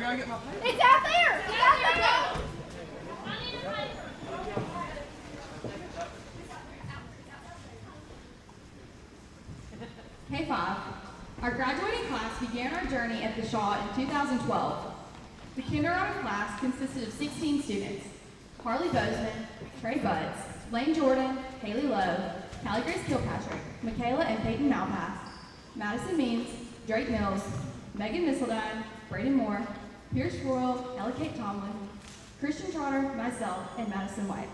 I gotta get my paper. It's out there! It's out there! K-5. Our graduating class began our journey at the Shaw in 2012. The kindergarten class consisted of 16 students. Harley Bozeman, Trey Butts, Lane Jordan, Haley Lowe, Callie Grace Kilpatrick, Michaela and Peyton Malpass, Madison Means, Drake Mills, Megan Missildine, Braden Moore, Pierce Royal, Ella Kate Tomlin, Christian Trotter, myself, and Madison White.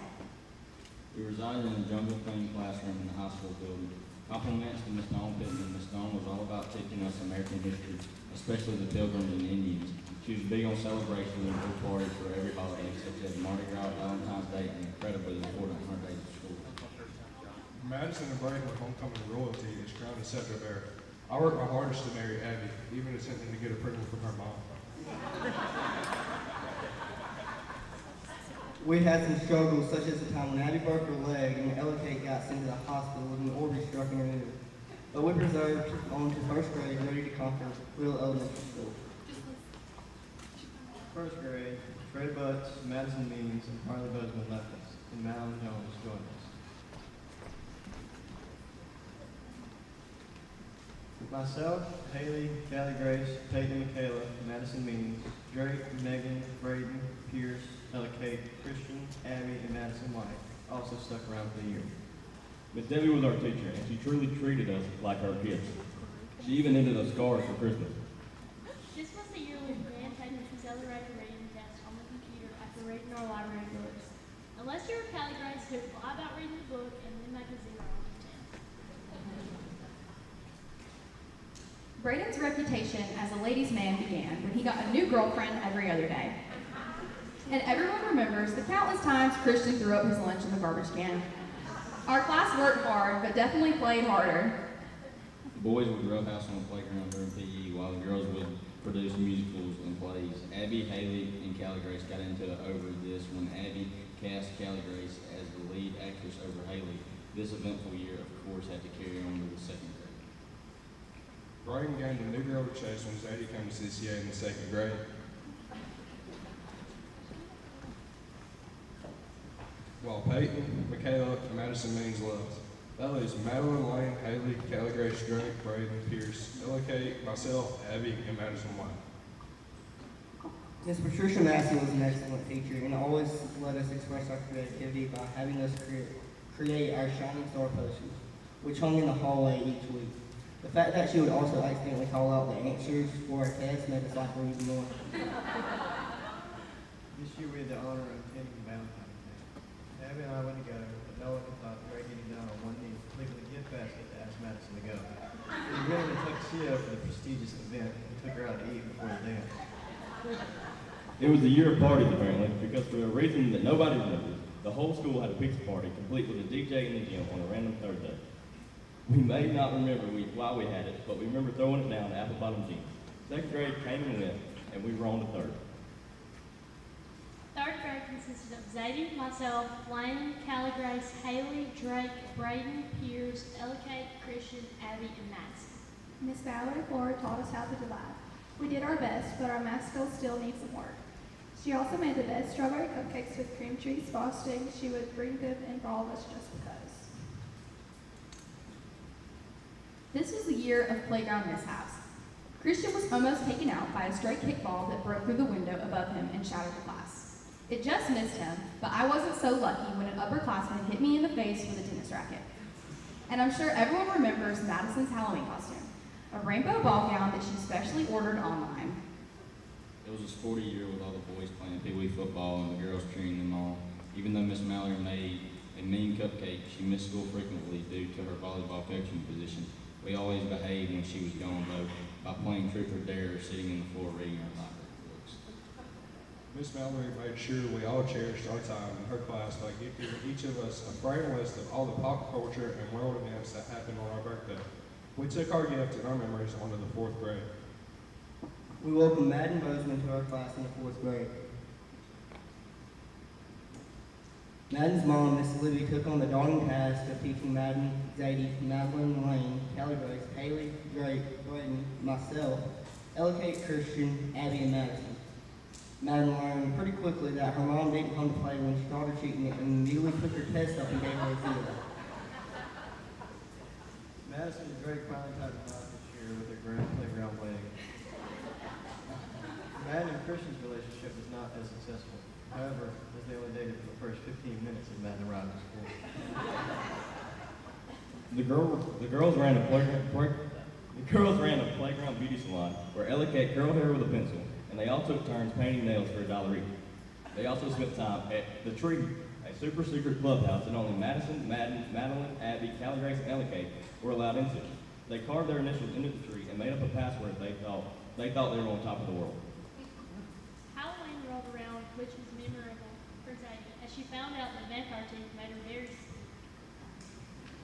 We resided in a jungle clean classroom in the high school building. Compliments to Ms. Dawn Pittman. Ms. Dawn was all about teaching us American history, especially the Pilgrims and Indians. She was big on celebration and threw parties for every holiday, such as Mardi Gras, Valentine's Day, and incredibly important on her days of school. Madison and Braden were homecoming royalty is crowned a scepter bearer. I worked my hardest to marry Abby, even attempting to get approval from her mom. We had some struggles, such as the time when Abby broke her leg and Ella Kate got sent to the hospital with an organ struck in her ear. But we preserved on to first grade, ready to conquer Little Elementary School. First grade, Trey Butts, Madison Means, and Harley Bozeman left us, and Madeline Jones joined us. Myself, Haley, Callie Grace, Peyton and Michaela, Madison Means, Drake, Megan, Braden, Pierce, Ella Kate, Christian, Abby, and Madison White also stuck around for the year. Miss Debbie was our teacher, and she truly treated us like our kids. She even knitted us scarves for Christmas. This was the year we began taking accelerated reading tests on the computer after reading our library books. Unless you were Callie Grace, who would lie about reading the book and then make a 0 on the test. Braden's reputation as a ladies' man began when he got a new girlfriend every other day. And everyone remembers the countless times Christian threw up his lunch in the garbage can. Our class worked hard, but definitely played harder. The boys would roughhouse on the playground during PE, while the girls would produce musicals and plays. Abby, Haley, and Callie Grace got into it over this when Abby cast Callie Grace as the lead actress over Haley. This eventful year, of course, had to carry on to the second grade. Braden gained a new girl to chase when Zadie came to CCA in the second grade. While Peyton, Michaela, and Madison Means left. That leaves Madeline, Lane, Haley, Callie Grace, Drake, Braden, Pierce, Ella Kate, myself, Abby, and Madison White. Miss Patricia Massey was an excellent teacher and always let us express our creativity by having us create our shining star posters, which hung in the hallway each week. The fact that she would also accidentally call out the answers for our tests made us like her even more. This year we had the honor of attending Valentine's Day. Abby and I went together, but no one thought Greg getting down on one knee to click the gift basket to ask Madison to go. We rented a tuxedo for the prestigious event and took her out to eat before the dance. It was the year of parties, apparently, because for a reason that nobody remembers, the whole school had a pizza party, complete with a DJ in the gym on a random Thursday. We may not remember why we had it, but we remember throwing it down to Apple Bottom Jeans. Second grade came and went, and we were on to third. Third grade consisted of Zadie, myself, Lane, Callie Grace, Haley, Drake, Braden, Pierce, Ella Kate, Christian, Abby, and Madison. Miss Valerie Flora taught us how to divide. We did our best, but our math skills still need some work. She also made the best strawberry cupcakes with cream cheese frosting. She would bring them in for all of us just because. This was the year of playground mishaps. Christian was almost taken out by a stray kickball that broke through the window above him and shattered the glass. It just missed him, but I wasn't so lucky when an upperclassman hit me in the face with a tennis racket. And I'm sure everyone remembers Madison's Halloween costume, a rainbow ball gown that she specially ordered online. It was a sporty year with all the boys playing Pee Wee football and the girls cheering them on. Even though Miss Mallory made a mean cupcake, she missed school frequently due to her volleyball coaching position. We always behaved when she was gone, though, by playing truth or dare or sitting on the floor reading our library books. Miss Mallory made sure we all cherished our time in her class by giving each of us a frame list of all the pop culture and world events that happened on our birthday. We took our gift and our memories onto the fourth grade. We welcomed Madden Bozeman to our class in the fourth grade. Madden's mom, Miss Olivia, took on the daunting task of teaching Madden, Zadie, Madeline, Lane, Callie Grace, Haley, Drake, Braden, myself, Ella Kate, Christian, Abby, and Madison. Madden learned pretty quickly that her mom didn't come to play when she started cheating and immediately took her test up and gave her a field. Madison and Drake finally tied the knot this year with their grand playground wedding. Madden and Christian's relationship was not as successful. However, as they only dated for the first 15 minutes as Madden arrived at school. The girls ran a playground beauty salon where Ella Kate curled hair with a pencil, and they all took turns painting nails for $1 each. They also spent time at the Tree, a super secret clubhouse that only Madison, Madeline, Abby, Callie Grace, and Ella Kate were allowed into. They carved their initials into the tree and made up a password they thought they were on top of the world. Halloween rolled around, which was memorable for Zadie, as she found out that vampire teeth made her very sick.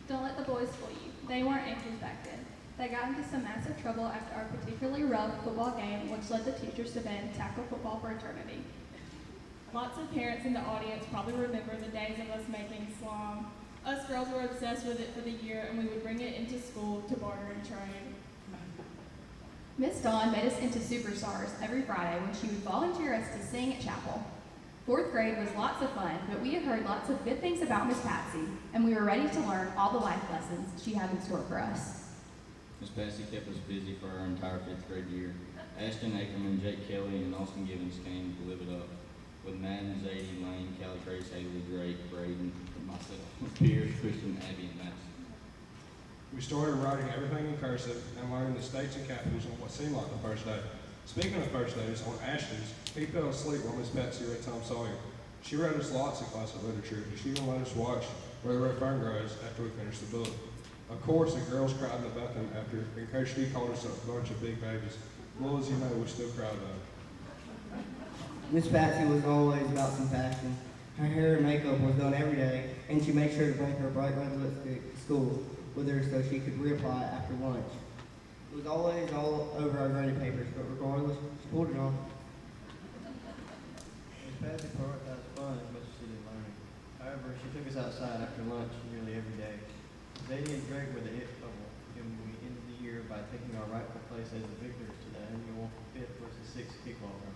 Don't let the boys fool you. They weren't angels back then. They got into some massive trouble after our particularly rough football game, which led the teachers to ban tackle football for eternity. Lots of parents in the audience probably remember the days of us making slime. Us girls were obsessed with it for the year, and we would bring it into school to barter and trade. Miss Dawn made us into superstars every Friday when she would volunteer us to sing at chapel. 4th grade was lots of fun, but we had heard lots of good things about Miss Patsy, and we were ready to learn all the life lessons she had in store for us. Miss Patsy kept us busy for our entire 5th grade year. Ashton Ackerman, Jake Kelly, and Austin Gibbons came to live it up. With Madden, Zadie, Lane, Callie Trace, Haley, Drake, Braden, myself, Pierce, Christian, Abby, and Madison. We started writing everything in cursive and learning the states and capitals on what seemed like the first day. Speaking of first days, on Ashton's, he fell asleep while Miss Patsy read Tom Sawyer. She read us lots of classic literature, and she even let us watch Where the Red Fern Grows after we finished the book. Of course, the girls cried in the bathroom after, and Coach D called us a bunch of big babies. Well, as you know, we still cry about it. Miss Patsy was always about some fashion. Her hair and makeup was done every day, and she made sure to bring her bright red lipstick to school with her so she could reapply after lunch. It was always all over our graded papers, but regardless, she pulled it off. Miss Patsy prioritized fun as much as she did learning. However, she took us outside after lunch nearly every day. Zadie and Drake were the it couple, and we ended the year by taking our rightful place as the victors to the annual 5th versus 6th kickball run.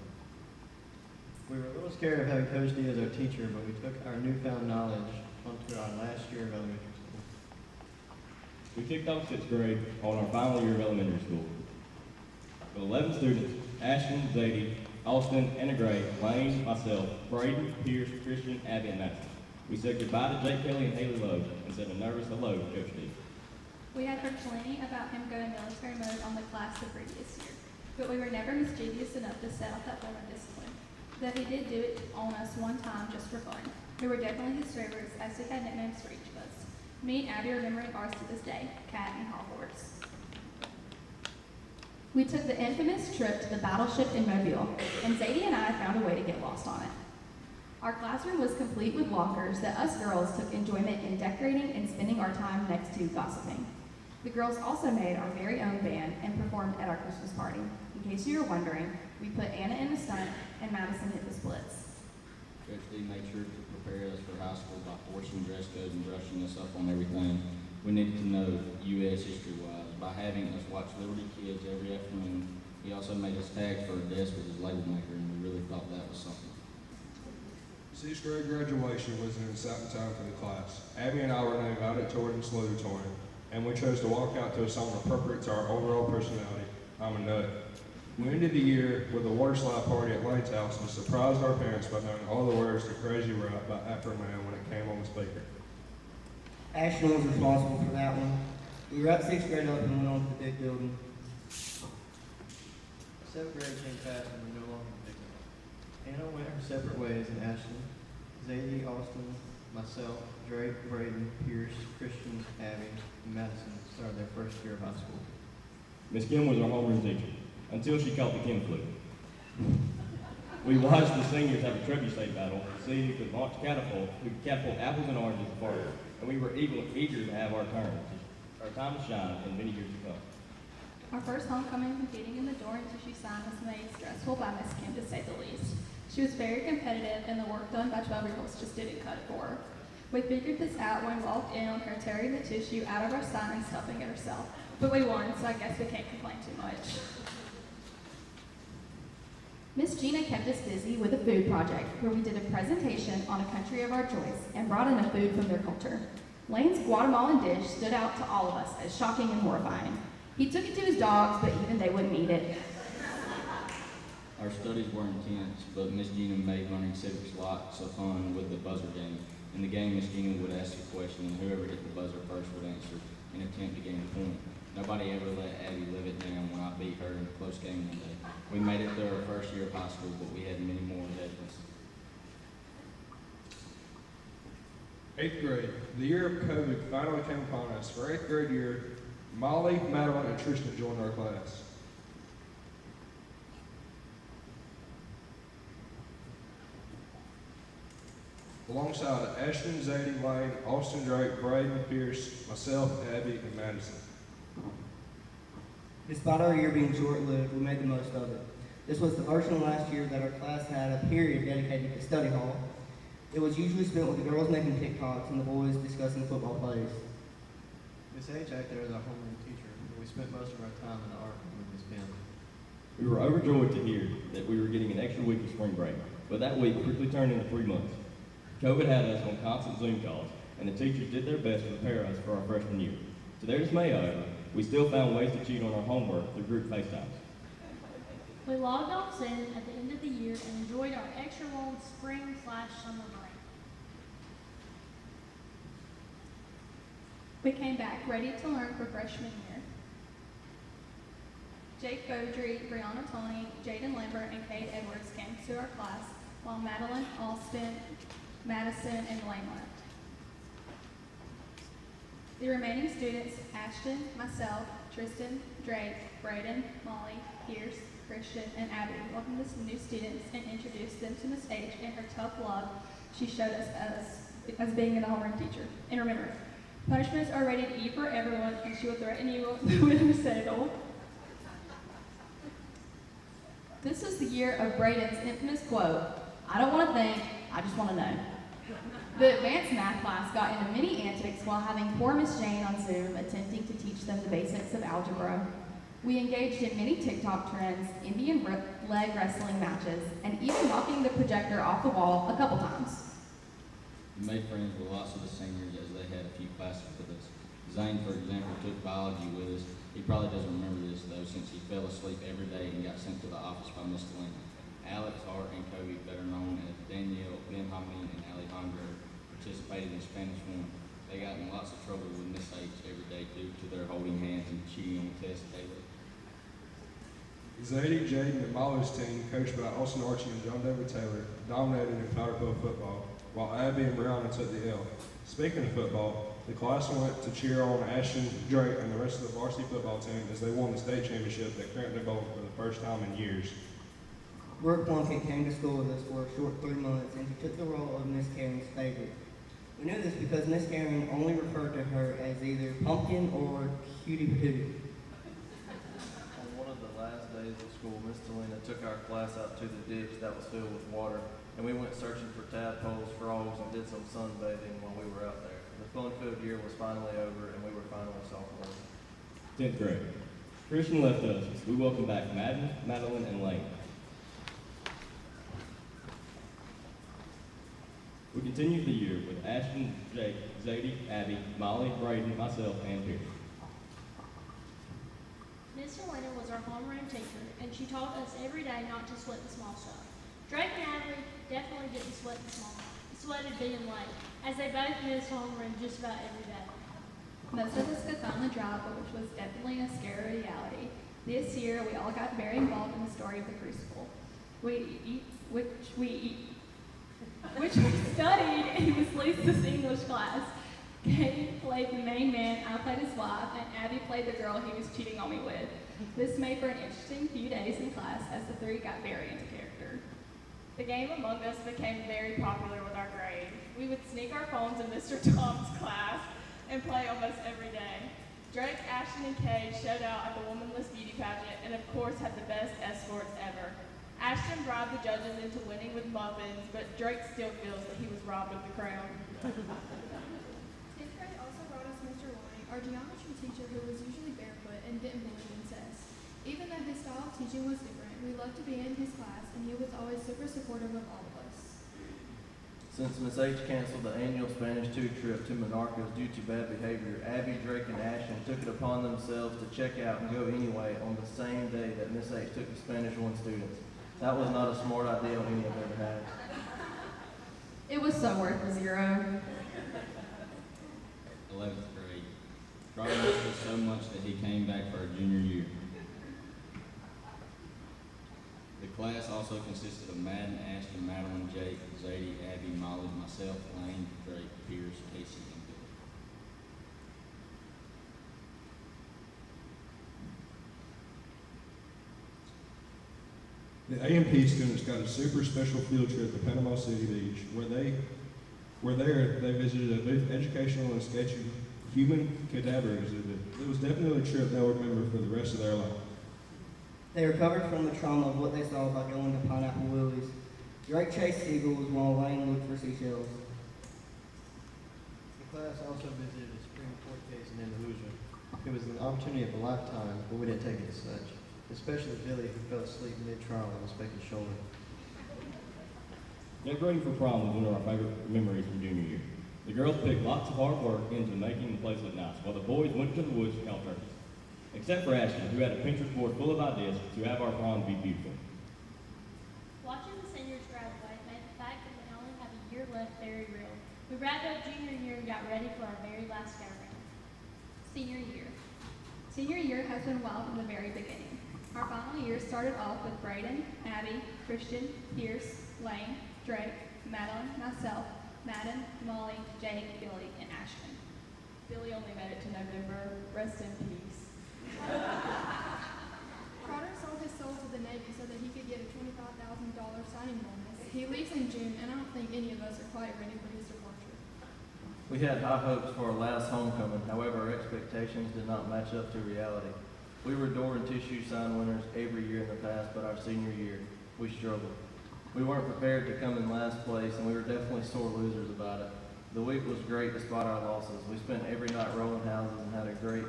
We were a little scared of having Coach D as our teacher, but we took our newfound knowledge onto our last year of elementary school. We kicked off 6th grade on our final year of elementary school. With 11 students, Ashton, Zadie, Austin, Anna Gray, Lane, myself, Braden, Pierce, Christian, Abby, and Madison. We said goodbye to Jake Kelly and Haley Lowe and said a nervous hello to Coach D. We had heard plenty about him going military mode on the class the previous year, but we were never mischievous enough to set off that form of discipline. Though he did do it on us one time just for fun. We were definitely his favorites, as he had nicknames for each of us. Me and Abby are remembering ours to this day, Cat and Hogwarts. We took the infamous trip to the battleship in Mobile, and Zadie and I found a way to get lost on it. Our classroom was complete with lockers that us girls took enjoyment in decorating and spending our time next to gossiping. The girls also made our very own band and performed at our Christmas party. In case you were wondering, we put Anna in the stunt and Madison hit the splits. Coach D made sure to prepare us for high school by forcing dress code and brushing us up on everything we needed to know U.S. history-wise. By having us watch Liberty Kids every afternoon, he also made us tags for our desk with his label maker, and we really thought that was something. 6th grade graduation was an exciting time for the class. Abby and I were named valedictorian and salutatorian, and we chose to walk out to a song appropriate to our overall personality, I'm a Nut. We ended the year with a water slide party at Lane's house and surprised our parents by knowing all the words to Crazy Right by Afro-Man when it came on the speaker. Ashton was responsible for that one. We wrapped 6th grade up and went on to the big building. 7th grade came fast and we no longer picked up. Anna went her separate ways, and Ashton, Zadie, Austin, myself, Drake, Braden, Pierce, Christian, Abby, and Madison started their first year of high school. Miss Kim was our homeroom teacher, until she caught the Kim flu. We watched the seniors have a trebuchet battle to see who could launch catapult apples and oranges farther, and we were eager to have our time to shine in many years to come. Our first homecoming and getting in the door until she signed was made stressful by Miss Kim, to say the least. She was very competitive, and the work done by 12-year-olds just didn't cut it for her. We figured this out when we walked in on her tearing the tissue out of our sign and stuffing it herself. But we won, so I guess we can't complain too much. Miss Gina kept us busy with a food project where we did a presentation on a country of our choice and brought in a food from their culture. Lane's Guatemalan dish stood out to all of us as shocking and horrifying. He took it to his dogs, but even they wouldn't eat it. Our studies were intense, but Miss Gina made learning civics lots of fun with the buzzer game. In the game, Miss Gina would ask a question, and whoever hit the buzzer first would answer and attempt to gain a point. Nobody ever let Abby live it down when I beat her in a close game one day. We made it through our first year of high school, but we had many more ahead of us. 8th grade. The year of COVID finally came upon us. For 8th grade year, Molly, Madeline, and Tristan joined our class. Alongside Ashton, Zadie, Lane, Austin Drake, Braden, Pierce, myself, Abby, and Madison. Despite our year being short-lived, we made the most of it. This was the first and last year that our class had a period dedicated to study hall. It was usually spent with the girls making TikToks and the boys discussing football plays. Miss H acted as our homeroom teacher, and we spent most of our time in the art room with Miss Pam. We were overjoyed to hear that we were getting an extra week of spring break, but that week quickly turned into 3 months. COVID had us on constant Zoom calls, and the teachers did their best to prepare us for our freshman year. To their dismay, however, we still found ways to cheat on our homework through group FaceTimes. We logged off Zoom at the end of the year and enjoyed our extra long spring/summer break. We came back ready to learn for freshman year. Jake Beaudry, Brianna Tony, Jaden Lambert, and Kate Edwards came to our class, while Madeline, Austin, Madison, and Lane left. The remaining students, Ashton, myself, Tristan, Drake, Braden, Molly, Pierce, Christian, and Abby, welcomed the new students and introduced them to Miss H and her tough love she showed us as being an homeroom teacher. And remember, punishments are rated E for everyone, and she will threaten you with a recital. This is the year of Braden's infamous quote, "I don't want to think, I just want to know." The advanced math class got into many antics while having poor Miss Jane on Zoom attempting to teach them the basics of algebra. We engaged in many TikTok trends, Indian leg wrestling matches, and even knocking the projector off the wall a couple times. We made friends with lots of the seniors as they had a few classes with us. Zane, for example, took biology with us. He probably doesn't remember this, though, since he fell asleep every day and got sent to the office by Miss Lena. Alex, Hart, and Kobe, better known as Danielle, Benjamin, and Alejandro, participated in Spanish 1. They got in lots of trouble with Miss H every day due to their holding hands and cheating on the test daily. Zadie, Jaden, and Molly's team, coached by Austin Archie and John David Taylor, dominated in Powderville football, while Abby and Brianna took the L. Speaking of football, the class went to cheer on Ashton, Drake, and the rest of the varsity football team as they won the state championship at Crampton Bowl for the first time in years. Brooke Plunkett came to school with us for a short 3 months, and she took the role of Miss Karen's favorite. We knew this because Miss Karen only referred to her as either Pumpkin or Cutie Patootie. On one of the last days of school, Miss Delina took our class out to the ditch that was filled with water, and we went searching for tadpoles, frogs, and did some sunbathing while we were out there. The fun-filled year was finally over, and we were finally sophomores. 10th grade. Christian left us. We welcome back Madden, Madeline, and Lane. We continued the year with Ashton, Jake, Zadie, Abby, Molly, Braden, myself, and Pierce. Miss Helena was our homeroom teacher, and she taught us every day not to sweat the small stuff. Drake and Adley definitely didn't sweat the small stuff. Sweated being late, as they both missed homeroom just about every day. Most of us could finally drive, but which was definitely a scary reality. This year, we all got very involved in the story of the Crucible, which we studied in Miss Lisa's English class. Kate played the main man, I played his wife, and Abby played the girl he was cheating on me with. This made for an interesting few days in class as the three got very into character. The game Among Us became very popular with our grade. We would sneak our phones in Mr. Tom's class and play almost every day. Drake, Ashton, and Kay showed out at the Womanless Beauty Pageant and of course had the best escorts ever. Ashton bribed the judges into winning with muffins, but Drake still feels that he was robbed of the crown. 10th grade also brought us Mr. Loring, our geometry teacher who was usually barefoot and didn't believe in incest. Even though his style of teaching was different, we loved to be in his class, and he was always super supportive of all of us. Since Miss H canceled the annual Spanish 2 trip to Monarcas due to bad behavior, Abby, Drake, and Ashton took it upon themselves to check out and go anyway on the same day that Miss H took the Spanish 1 students. That was not a smart idea on any of their behalf. It was so worth the zero. 11th grade. Trotter missed us so much that he came back for our junior year. The class also consisted of Madden, Ashton, Madeline, Jake, Zadie, Abby, Molly, myself, Lane, Drake, Pierce, Casey, and Billy. The A&P students got a super special field trip to Panama City Beach, where they visited a booth educational and sketchy human cadaver exhibit. It was definitely a trip they'll remember for the rest of their life. They recovered from the trauma of what they saw by going to Pineapple Willie's. Drake chased seagulls while Lane looked for seashells. The class also visited a Supreme Court case in Andalusia. It was an opportunity of a lifetime, but we didn't take it as such. Especially Billy, who fell asleep mid-trial and was making shoulder. Decorating for prom was one of our favorite memories from junior year. The girls picked lots of hard work into making the place look nice, while the boys went to the woods to count turkeys. Except for Ashton, who had a Pinterest board full of ideas to have our prom be beautiful. Watching the seniors graduate made the fact that we only have a year left very real. We wrapped up junior year and got ready for our very last go round. Senior year. Senior year has been wild from the very beginning. Our final year started off with Braden, Abby, Christian, Pierce, Lane, Drake, Madeline, myself, Madden, Molly, Jake, Billy, and Ashton. Billy only made it to November. Rest in peace. Trotter sold his soul to the Navy so that he could get a $25,000 signing bonus. He leaves in June, and I don't think any of us are quite ready for his departure. We had high hopes for our last homecoming, however, our expectations did not match up to reality. We were door and tissue sign winners every year in the past, but our senior year, we struggled. We weren't prepared to come in last place, and we were definitely sore losers about it. The week was great despite our losses. We spent every night rolling houses and had a great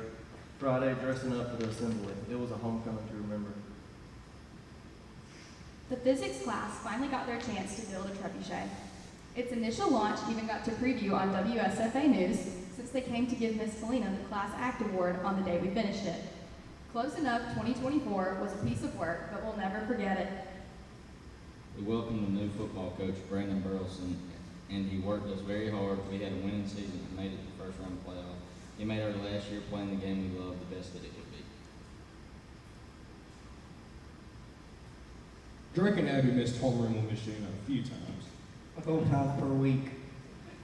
Friday dressing up for the assembly. It was a homecoming to remember. The physics class finally got their chance to build a trebuchet. Its initial launch even got to preview on WSFA News, since they came to give Miss Selena the Class Act Award on the day we finished it. Close Enough 2024 was a piece of work, but we'll never forget it. We welcomed a new football coach, Brandon Burleson, and he worked us very hard. We had a winning season and made it to the first round of playoff. He made our last year playing the game we loved the best that it could be. Drake and Abby missed homeroom with Miss Gina a few times. A couple times per week.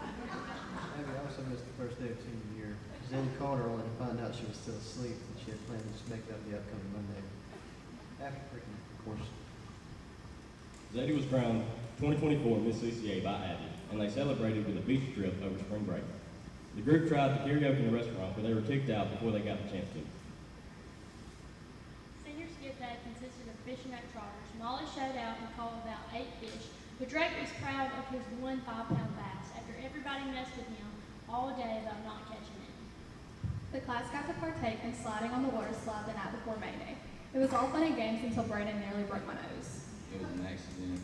Abby also missed the first day of senior year. Zen called her only to find out she was still asleep and she had planned to make up the upcoming Monday. After freaking, of course. Zadie was crowned 2024 Miss CCA by Abby, and they celebrated with a beach trip over spring break. The group tried the karaoke in the restaurant, but they were kicked out before they got the chance to. Senior skip day consisted of fishing at Trotters. Molly showed out and caught about 8 fish, but Drake was proud of his 1 5-pound bass after everybody messed with him all day about not catching it. The class got to partake in sliding on the water slide the night before May Day. It was all fun and games until Brandon nearly broke my nose. It was an accident.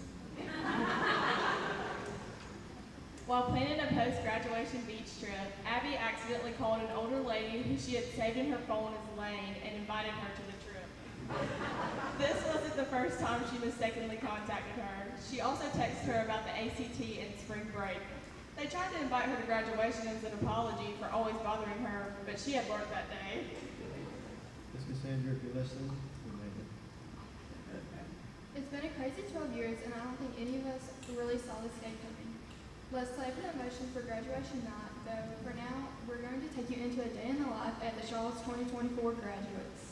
While planning a post-graduation beach trip, Abby accidentally called an older lady who she had saved in her phone as Lane and invited her to the trip. This wasn't the first time she mistakenly contacted her. She also texted her about the ACT and spring break. They tried to invite her to graduation as an apology for always bothering her, but she had work that day. Miss Cassandra, if you're listening, we made it. It's been a crazy 12 years, and I don't think any of us really saw this day coming. Let's play for the emotion for graduation night, though for now, we're going to take you into a day in the life at the Charlotte's 2024 graduates.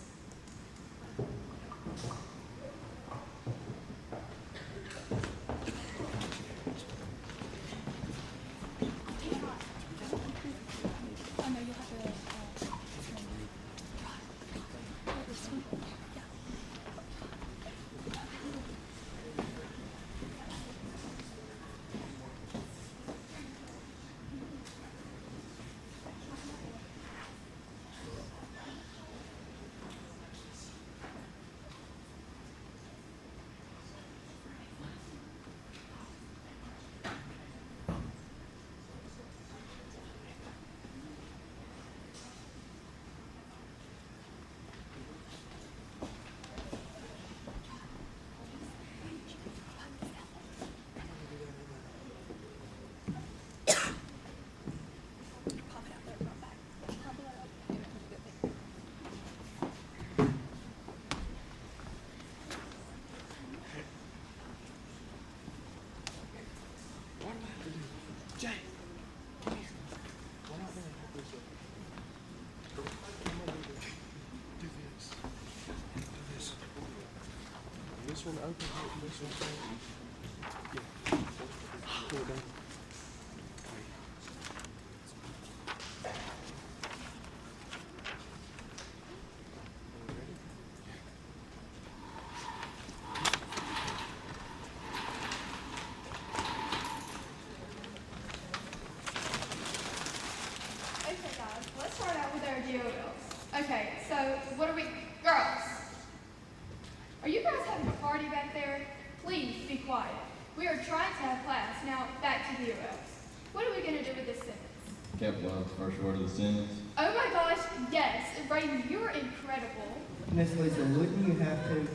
This one open, this one closed. Yeah. Pull it down. Okay, guys, let's start out with our GOLs. Okay, so what are we, girls? Are you guys having a party back there? Please be quiet. We are trying to have class. Now, back to GOLs. What are we going to do with this sentence? Capitalize the first word of the sentence. Oh my gosh, yes. Brayden, you are incredible. Miss Lisa, wouldn't you have to?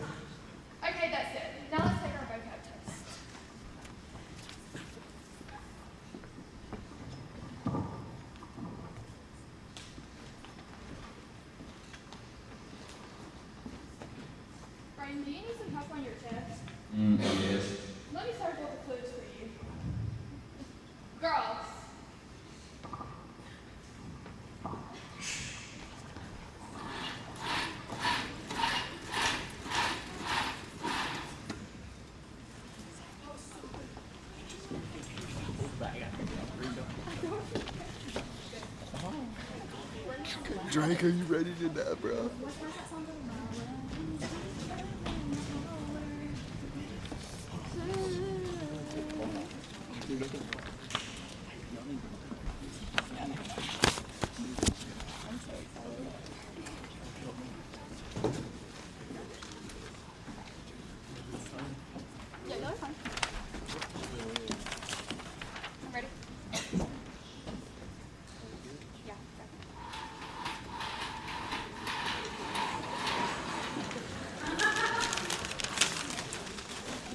Okay, that's it. Now let's take our vocab test. Brayden, do you need some help on your test? Yes. Let me start with the clues for you. Girls. Drake, are you ready to die, bro? Yeah, no, fine. I'm ready. Yeah.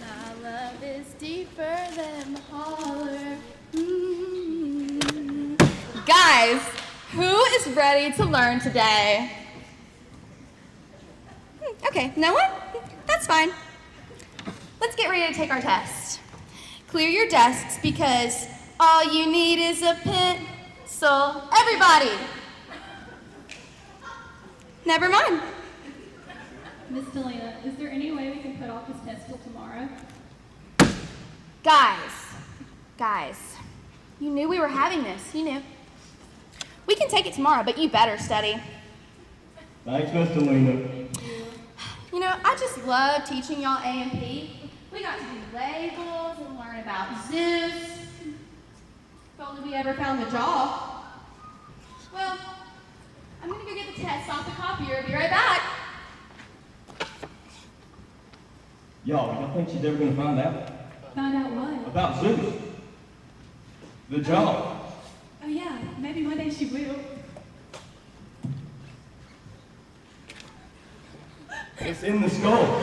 My love is deeper than the holler. Guys, who is ready to learn today? Okay, no one? That's fine. Let's get ready to take our test. Clear your desks because all you need is a pencil. Everybody! Never mind. Miss Delana, is there any way we can put off this test till tomorrow? Guys, you knew we were having this. You knew. We can take it tomorrow, but you better study. Thanks, Miss Delina. You know, I just love teaching y'all A&P. We got to do labels and learn about Zeus. If only we ever found the jaw. Well, I'm gonna go get the test off the copier. Be right back. Y'all think she's ever gonna find out? Find out what? About Zeus. The jaw. Oh yeah, maybe one day she will. It's in the skull.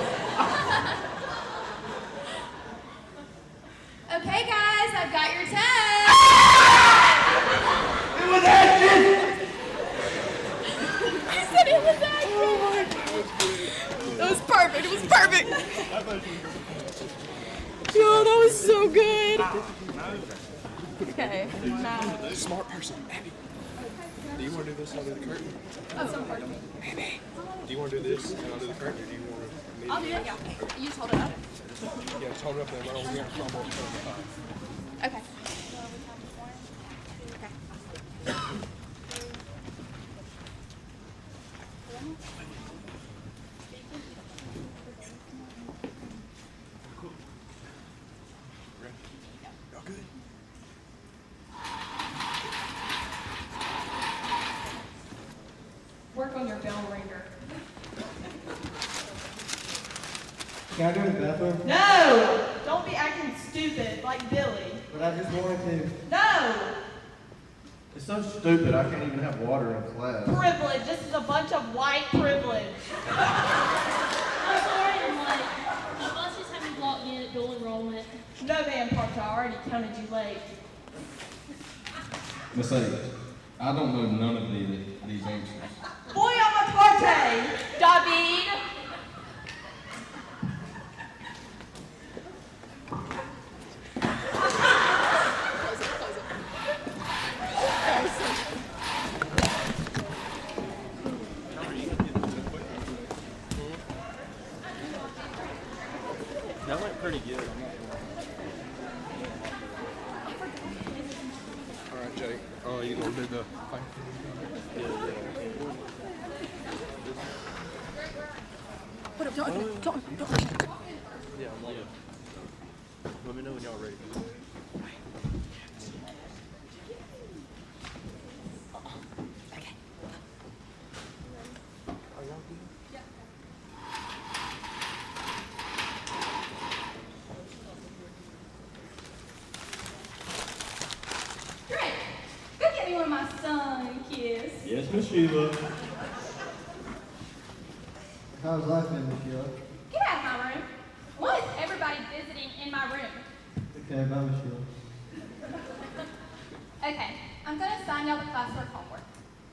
Okay, guys, I've got your test. It was action! You said it was action. Oh my God. That was perfect. It was perfect. Yo, that was so good. Okay, now. Smart person, Abby. Do you want to do this under the curtain? Oh, so hard. Abby. Do you want to do this and I'll do the curtain, or do you want to? I'll do it, yeah. You just hold it up. Yeah, just hold it up there. Right over here. Combo. Okay. Y'all good? Work on your bell ringer. Can I go to the bathroom? No! Don't be acting stupid like Billy. But I just wanted to. No! It's so stupid, I can't even have water in class. Privilege. This is a bunch of white privilege. I'm sorry I'm late. My boss just had me locked in at dual enrollment. No, man, Parker, I already counted you late. Miss A, I don't know none of these answers. Boy, I'm a parte, David. That went pretty good. I'm not gonna All right, Jake. Oh, you gonna do the Yeah, I'm like, let me know when y'all ready. Drake, go get me one of my son kiss. Yes, Miss Sheila. How's life been, Miss Sheila? Get out of my room. Why is everybody visiting in my room? Okay, bye, Miss Sheila. Okay, I'm going to assign y'all the classwork homework.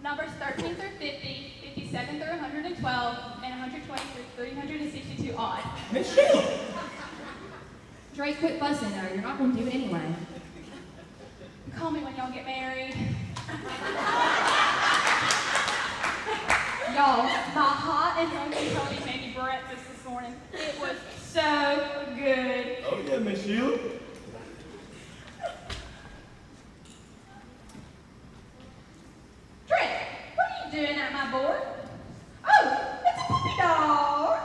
Numbers 13 through 50, 57 through 112, and 120 through 362 odd. Miss Sheila. Drake, quit fussing, or you're not going to do it anyway. Call me when y'all get married. Y'all, my hot and hungry Tony made me breakfast this morning. It was so good. Oh yeah, Miss Sheila. Drake, what are you doing at my board? Oh, it's a puppy dog.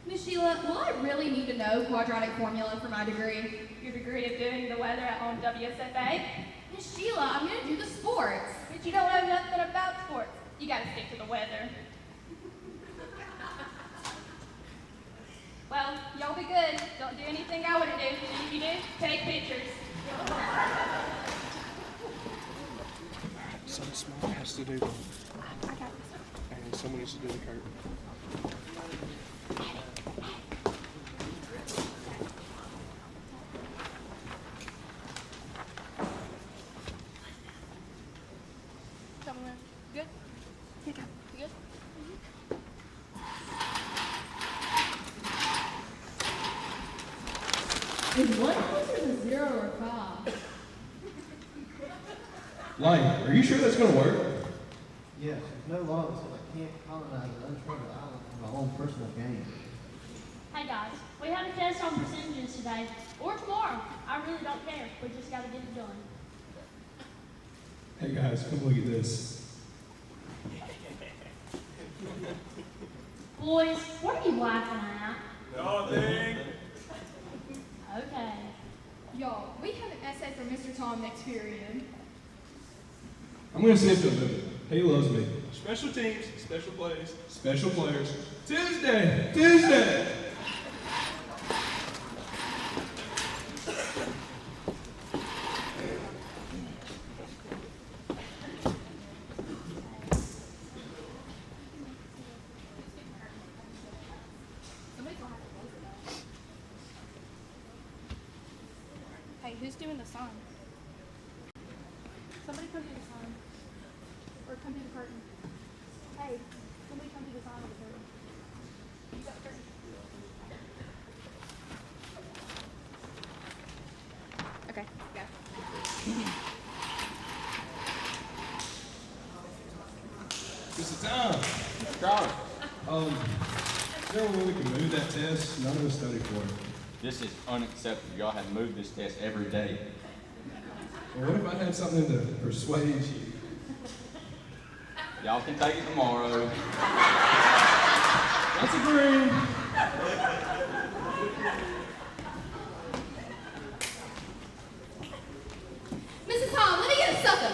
Miss Sheila, will I really need to know quadratic formula for my degree? Your degree of doing the weather on WSFA? Miss Sheila, I'm going to do the sports. But you don't know nothing about sports. You gotta stick to the weather. Well, y'all be good. Don't do anything I wouldn't do. And if you do, take pictures. Something small has to do the. And someone needs to do the curtain. Good? You good? Is 1 closer to 0 or 5? Lane, are you sure that's gonna work? Yes, there's no law that says I can't colonize an uncharted island for my own personal gain. Hey guys, we have a test on percentages today, or tomorrow. I really don't care. We just gotta get it done. Hey guys, come look at this. Boys, what are you laughing at? Nothing. Okay. Y'all, we have an essay from Mr. Tom next period. I'm gonna see if he'll do it. He loves me. Special teams, special plays, special players. Tuesday, Tuesday. Hey, who's doing the sign? Somebody come do the sign. Or come do the curtain. Hey, somebody come do the sign of the curtain. You got the curtain. Okay, go. Mr. Tom. Charlie, Is there a way we can move that test? None of us studied for it. this is unacceptable. Y'all have moved this test every day. Well, what if I had something to persuade you? Y'all can take it tomorrow. That's agreed. Mrs. Tom, let me get a sucker.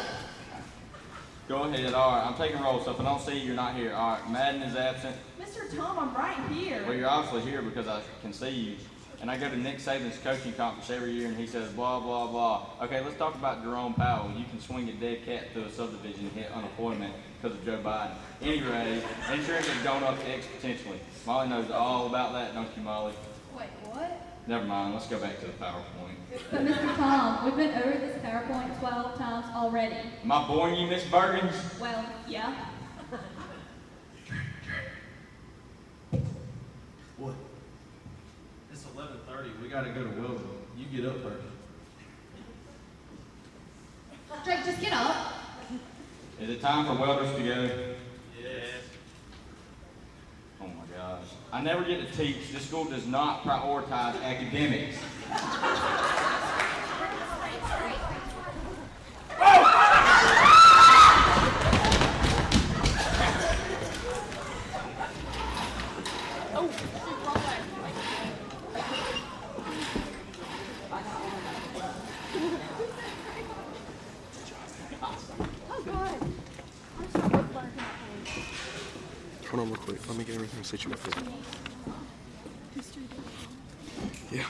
Go ahead. All right, I'm taking roll, so if I don't see you, you're not here. All right, Madden is absent. Mr. Tom, I'm right here. Well, you're obviously here because I can see you. And I go to Nick Saban's coaching conference every year, and he says, blah, blah, blah. Okay, let's talk about Jerome Powell. You can swing a dead cat through a subdivision and hit unemployment because of Joe Biden. Anyway, insurance has gone up exponentially. Molly knows all about that, don't you, Molly? Wait, what? Never mind, let's go back to the PowerPoint. But Mr. Tom, we've been over this PowerPoint 12 times already. Am I boring you, Miss Bergens? Well, yeah. What? It's 11:30. We gotta go to Wilton. You get up first. Drake, just get up. Is it time for welders to go? Yeah. Yes. Oh my gosh. I never get to teach. This school does not prioritize academics. Hold on real quick. Let me get everything situated. Yeah.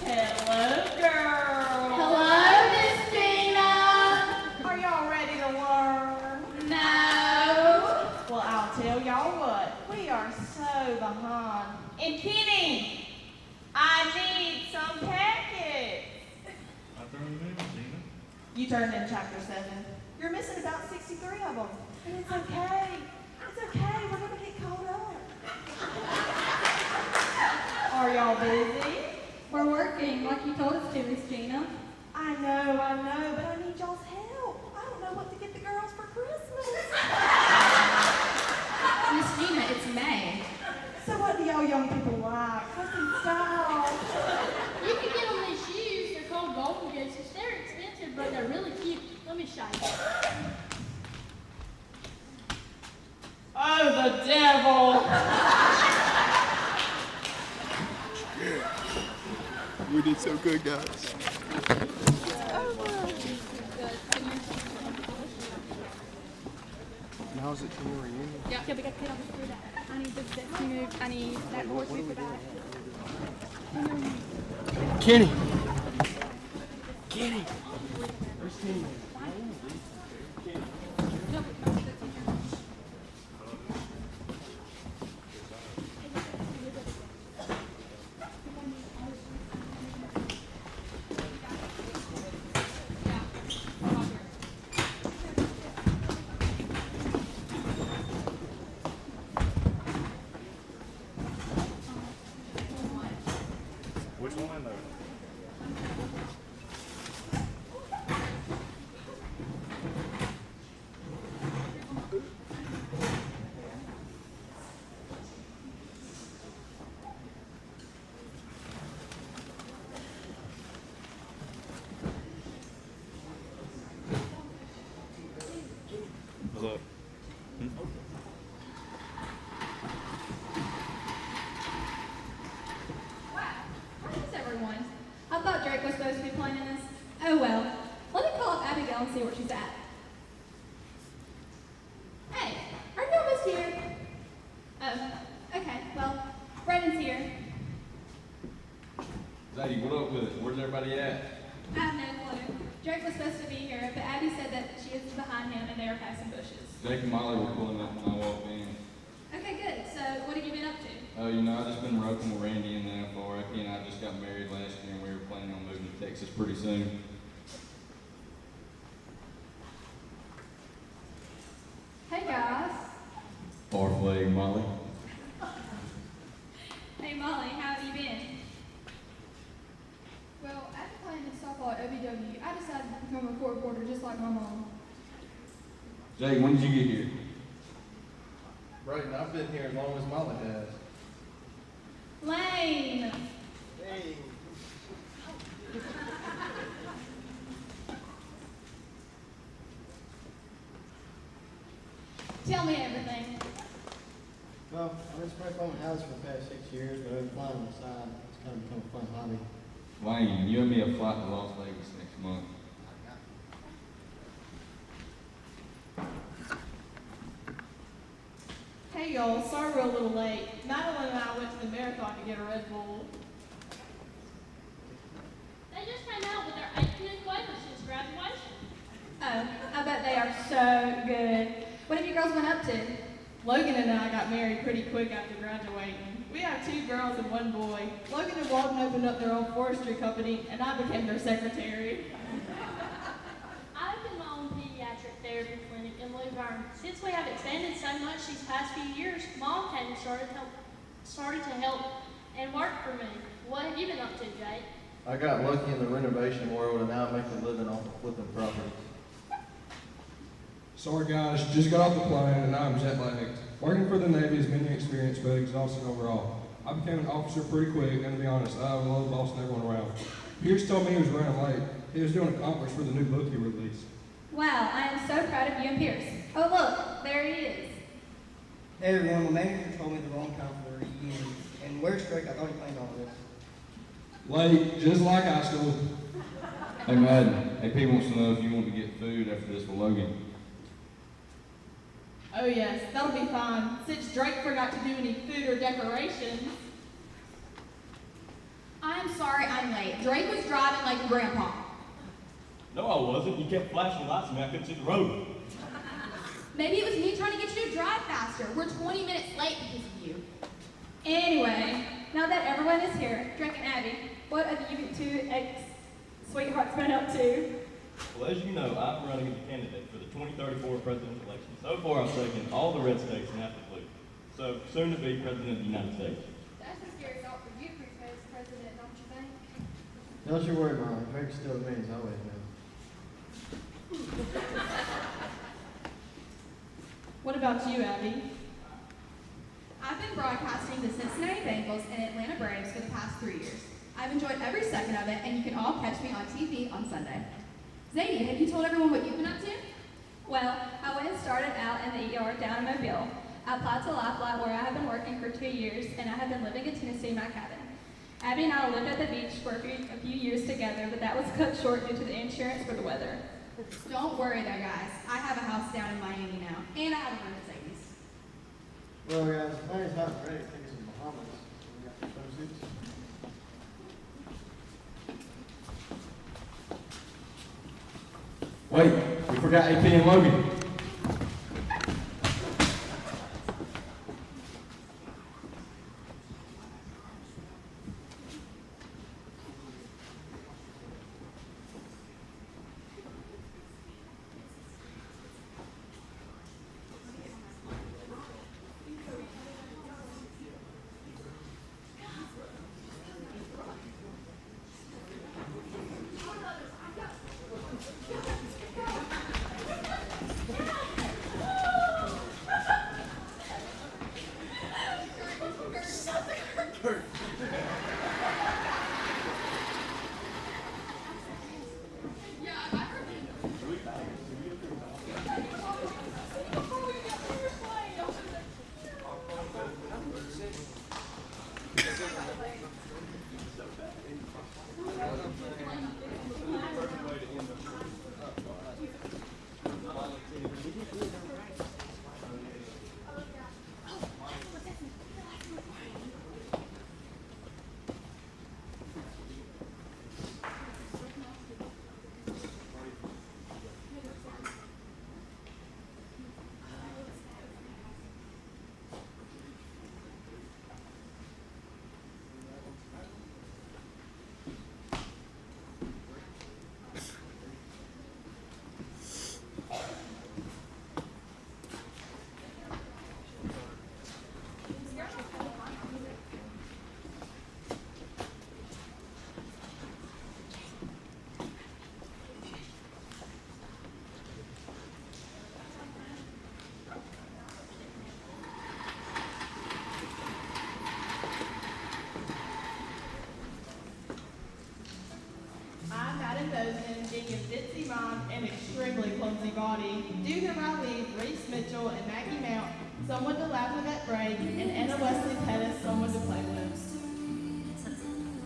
Hello, girls. Hello, Miss Gina. Are y'all ready to learn? No. Well, I'll tell y'all what. We are so behind. And Kenny, I need some packets. I turned them in, Gina. You turned in chapter 7. You're missing about 63 of them. And it's okay. It's okay. We're going to get caught up. Are y'all busy? We're working like you told us to, Miss Gina. I know, but I need y'all's help. I don't know what to get the girls for Christmas. Miss Gina, it's May. So what do y'all young people like? What's in style? You can get them these shoes. They're called Golden Gooses. They're expensive, but they're really cute. Let me show you. Oh, the devil! We did so good, guys. Now is it to the reunion? Yeah, we got to put on the food. I need this to move. I need that board to move back. Kenny! Kenny! Where's Kenny? Which one though? What's up? How's everyone? I thought Drake was supposed to be playing in this. Oh well. Let me call up Abigail and see where she's at. Hey, are you almost here? Oh, okay. Well, Brennan's here. Zadie, what up with it? Where's everybody at? I have no clue. Drake was supposed to be here, but Abby said that she is behind him and they are passing bushes. Jake and Molly were pulling up when I walked in. Okay, good. So, what have you been up to? Oh, you know, I just been roping with Randy in the NFR. He and I just got married last year and we were planning on moving to Texas pretty soon. Hey guys. Far flag, Molly. Hey Molly, how have you been? Well, after playing in softball at OVW, I decided to become a court reporter just like my mom. Jake, when did you get here? Brayden, I've been here as long as Molly has. Lane. Hey. Tell me everything. Well, I've been spray foaming houses for the past 6 years, but I've been flying on the side. It's kind of become a fun hobby. Wayne, you and me a flight to Las Vegas next month. Hey y'all, sorry we're a little late. Madeline and I went to the marathon to get a Red Bull. They just came out with their 8-10 flavors since graduation. Oh, I bet they are so good. What have you girls been up to? Logan and I got married pretty quick after graduating. We have 2 girls and 1 boy. Logan and Walden opened up their own forestry company, and I became their secretary. I opened my own pediatric therapy clinic in Luverne. Since we have expanded so much these past few years, Mom came and started to help and work for me. What have you been up to, Jake? I got lucky in the renovation world and now I make a living off of flipping properties. Sorry guys, just got off the plane and I'm jet lagged. Working for the Navy is many experience but exhausting overall. I became an officer pretty quick, and to be honest, I love bossing everyone around. Pierce told me he was running late. He was doing a conference for the new book he released. Wow, I am so proud of you and Pierce. Oh look, there he is. Hey everyone, my manager told me the wrong time for the reunion. And where's Drake? I thought he planned all this. Late, just like high school. Hey Madden, AP wants to know if you want to get food after this with Logan. Oh yes, that'll be fine, since Drake forgot to do any food or decorations. I'm sorry I'm late. Drake was driving like Grandpa. No, I wasn't. You kept flashing lights at me. I couldn't see the road. Maybe it was me trying to get you to drive faster. We're 20 minutes late because of you. Anyway, now that everyone is here, Drake and Abby, what have you 2 ex-sweethearts been up to? Well, as you know, I'm running as a candidate for the 2034 presidential election. So far, I've taken all the red states and half the blue. So, soon to be president of the United States. That's a scary thought for you, as president, don't you think? Don't you worry, Mom. Drake's still the man he's always been. What about you, Abby? I've been broadcasting the Cincinnati Bengals and Atlanta Braves for the past 3 years. I've enjoyed every second of it, and you can all catch me on TV on Sunday. Zadie, have you told everyone what you've been up to? Well, I went and started out in the ER down in Mobile. I applied to Lifeline where I have been working for 2 years, and I have been living in Tennessee in my cabin. Abby and I lived at the beach for a few years together, but that was cut short due to the insurance for the weather. Don't worry there, guys. I have a house down in Miami now, and I have a room at Zadie's. Well, guys, the planet's not ready. Take us to the Bahamas. We got some swimsuits. Wait, we forgot AP and Logan. Being a ditzy mom and extremely clumsy body. Due to my lead, Reese Mitchell and Maggie Mount, someone to laugh with at break, and Anna Wesley Pettis, someone to play with.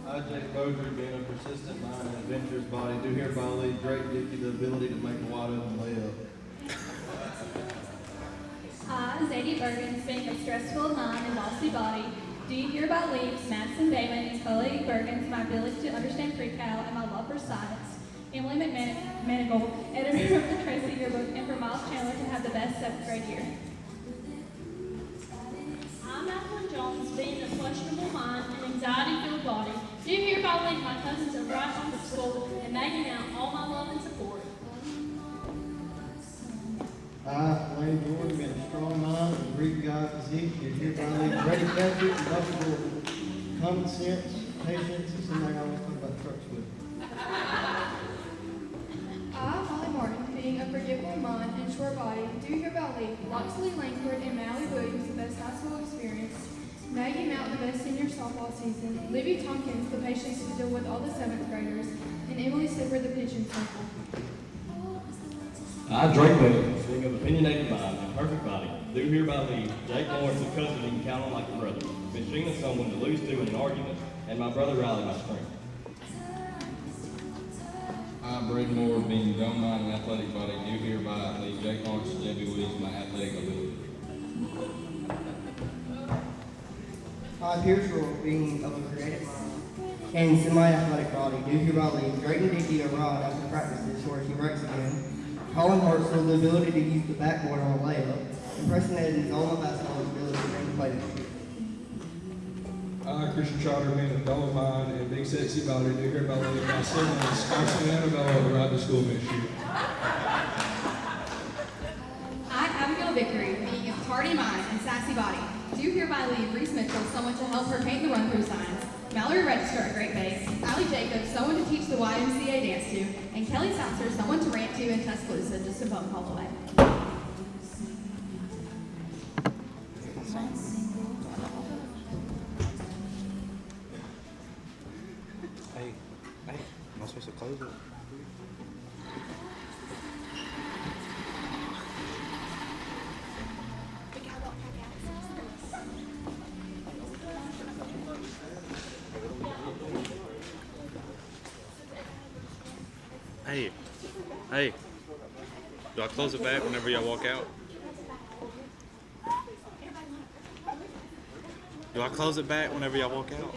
I, Jake Beaudry, being a persistent mind and adventurous body, do hereby lead Drake Dickey the ability to make a wide open layup. I, Zadie Bergens, being a stressful mind and bossy body, do hereby leave Madison Damon and Chloe Bergens my ability to understand pre-cal and my love for science. Emily McManigal, editor of the Tracy Yearbook, and for Miles Chandler to have the best 7th grade year. impressionable mind and anxiety-filled body, do hereby leave my cousins of right home from school and Maggie Mount all my love and support. I, Lane Jordan, being a strong mind and Greek God physique, do hereby leave Brady Patrick and Dr. Jordan. Common sense, patience, is something I always talk about trucks with. I, Molly Martin, being a forgivable mind and short body, do hereby leave Loxley Langford and Mally Williams the best high school experience, Maggie Mount the best senior softball season, Libby Tompkins the patience to deal with all the 7th graders, and Emily Slipper the pigeon circle. I, Drake Bell, being of opinionated mind and perfect body, do hereby leave Jake Lawrence, a cousin you can count on like a brother, Miss Sheena, someone to lose to in an argument, and my brother Riley, my strength. I, Braden Moore, being dumb mind and athletic body, do hereby leave Jake Lawrence and Debbie Williams my athletic ability. I, Pierce Rourke, being of a creative mind and semi-athletic body, do hereby leave Drayton Dickey a rod after practices where he breaks again, Colin Hartzell the ability to use the backboard on a layup, and Preston Edens all my basketball ability to bring the play this year. I, Christian Trotter, being a dull mind and big sexy body, do hereby leave my siblings, Carson and Annabella, to ride to school next year. I, Abigail Vickery, being a tardy mind and sassy body, do hereby leave Reese Mitchell someone to help her paint the run-through signs, Mallory Register at Great Base, Allie Jacobs someone to teach the YMCA dance to, and Kelly Sasser someone to rant to in Tuscaloosa just a phone call away. Hey, am I supposed to close it? Hey, do I close it back whenever y'all walk out? Do I close it back whenever y'all walk out?